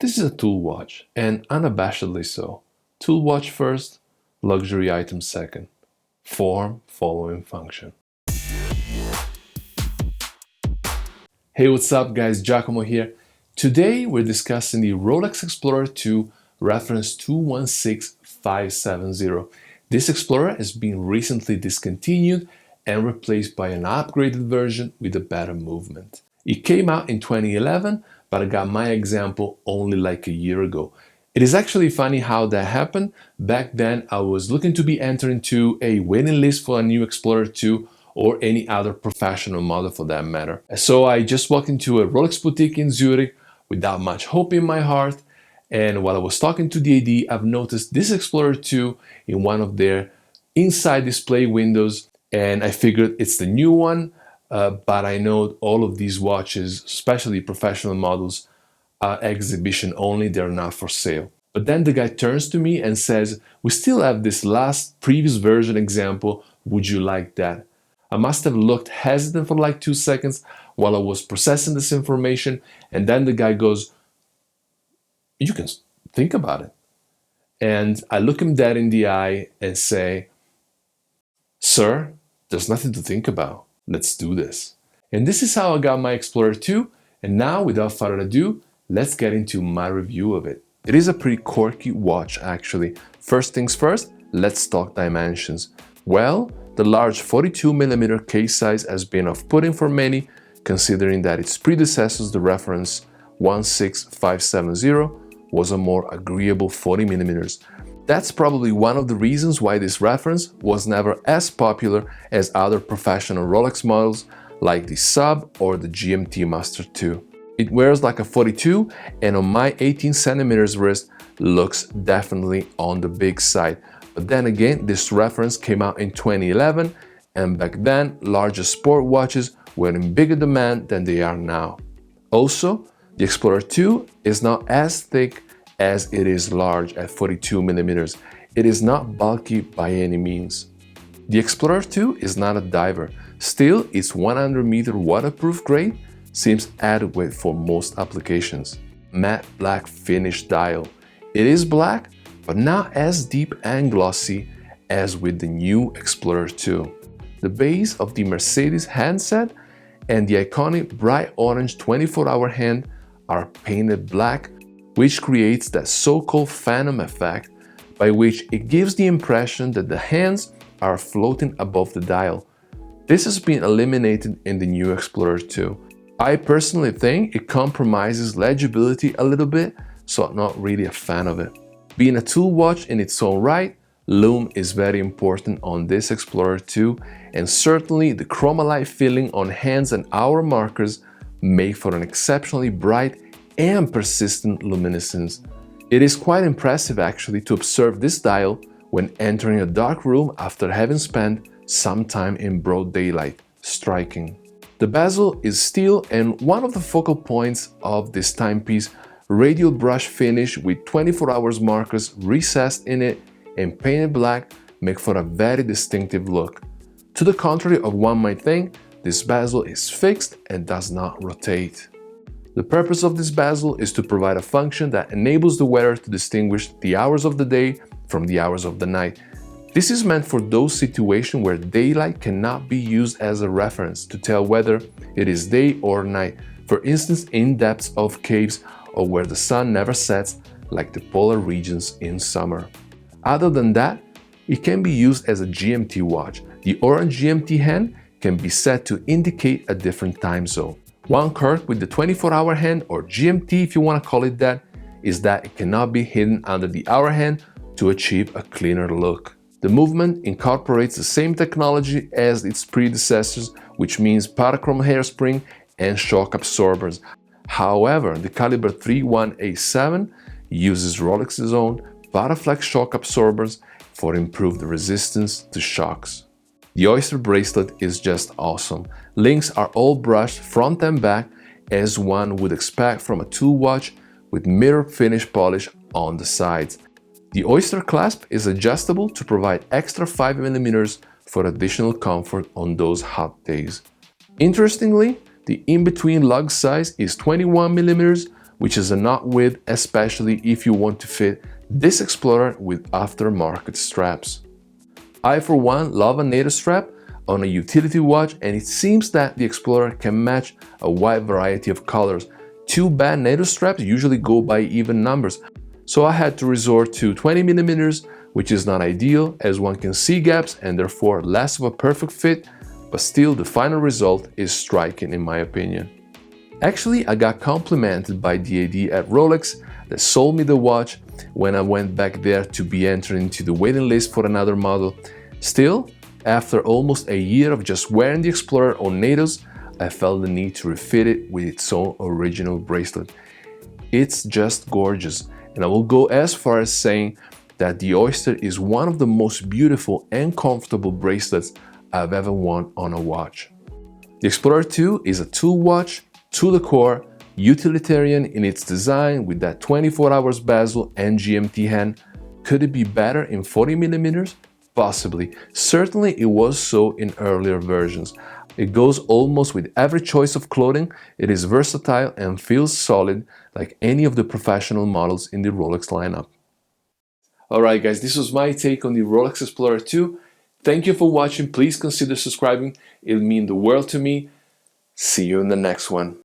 This is a tool watch, and unabashedly so. Tool watch first, luxury item second. Form following function. Hey, what's up guys, Giacomo here. Today we're discussing the ROLEX Explorer II reference 216570. This Explorer has been recently discontinued and replaced by an upgraded version with a better movement. It came out in 2011, but I got my example only like a year ago. It is actually funny how that happened. Back then I was looking to be entered into a waiting list for a new Explorer II or any other professional model for that matter. So I just walked into a Rolex boutique in Zurich without much hope in my heart, and while I was talking to the AD, I've noticed this Explorer II in one of their inside display windows, and I figured it's the new one, but I know all of these watches, especially professional models, are exhibition only, they're not for sale. But then the guy turns to me and says, "We still have this last previous version example, would you like that?" I must have looked hesitant for like 2 seconds while I was processing this information, and then the guy goes, "You can think about it." And I look him dead in the eye and say, "Sir, there's nothing to think about. Let's do this." And this is how I got my Explorer II, and now without further ado, let's get into my review of it. It is a pretty quirky watch actually. First things first, let's talk dimensions. Well, the large 42mm case size has been off-putting for many, considering that its predecessors, the reference 16570, was a more agreeable 40mm. That's probably one of the reasons why this reference was never as popular as other professional Rolex models like the Sub or the GMT Master II. It wears like a 42, and on my 18cm wrist looks definitely on the big side. But then again, this reference came out in 2011, and back then, larger sport watches were in bigger demand than they are now. Also, the Explorer II is not as thick as it is large at 42mm. It is not bulky by any means. The Explorer II is not a diver. Still, its 100-meter waterproof grade seems adequate for most applications. Matte black finish dial. It is black, but not as deep and glossy as with the new Explorer II. The base of the Mercedes handset and the iconic bright orange 24-hour hand are painted black, which creates that so-called phantom effect by which it gives the impression that the hands are floating above the dial. This has been eliminated in the new Explorer II. I personally think it compromises legibility a little bit, so I'm not really a fan of it. Being a tool watch in its own right, lume is very important on this Explorer II, and certainly the chromalite feeling on hands and hour markers make for an exceptionally bright and persistent luminescence. It is quite impressive actually to observe this dial when entering a dark room after having spent some time in broad daylight. Striking. The bezel is steel, and one of the focal points of this timepiece, radial brush finish with 24 hours markers recessed in it and painted black, make for a very distinctive look. To the contrary of one might think, this bezel is fixed and does not rotate. The purpose of this bezel is to provide a function that enables the wearer to distinguish the hours of the day from the hours of the night. This is meant for those situations where daylight cannot be used as a reference to tell whether it is day or night, for instance in depths of caves or where the sun never sets, like the polar regions in summer. Other than that, it can be used as a GMT watch. The orange GMT hand can be set to indicate a different time zone. One quirk with the 24-hour hand, or GMT if you want to call it that, is that it cannot be hidden under the hour hand to achieve a cleaner look. The movement incorporates the same technology as its predecessors, which means Parachrome hairspring and shock absorbers. However, the caliber 31A7 uses Rolex's own Paraflex shock absorbers for improved resistance to shocks. The Oyster bracelet is just awesome. Links are all brushed front and back as one would expect from a tool watch, with mirror finish polish on the sides. The Oyster clasp is adjustable to provide extra 5mm for additional comfort on those hot days. Interestingly, the in-between lug size is 21mm, which is a knot width, especially if you want to fit this Explorer with aftermarket straps. I for one love a NATO strap on a utility watch, and it seems that the Explorer can match a wide variety of colors. Too bad NATO straps usually go by even numbers, so I had to resort to 20mm, which is not ideal as one can see gaps and therefore less of a perfect fit, but still the final result is striking in my opinion. Actually, I got complimented by DAD at Rolex that sold me the watch when I went back there to be entered into the waiting list for another model. Still, after almost a year of just wearing the Explorer on NATOs, I felt the need to refit it with its own original bracelet. It's just gorgeous, and I will go as far as saying that the Oyster is one of the most beautiful and comfortable bracelets I've ever worn on a watch. The Explorer II is a tool watch to the core, utilitarian in its design with that 24 hours bezel and GMT hand. Could it be better in 40mm? Possibly. Certainly it was so in earlier versions. It goes almost with every choice of clothing, it is versatile and feels solid like any of the professional models in the Rolex lineup. Alright guys, this was my take on the Rolex Explorer II. Thank you for watching, please consider subscribing, it'll mean the world to me. See you in the next one.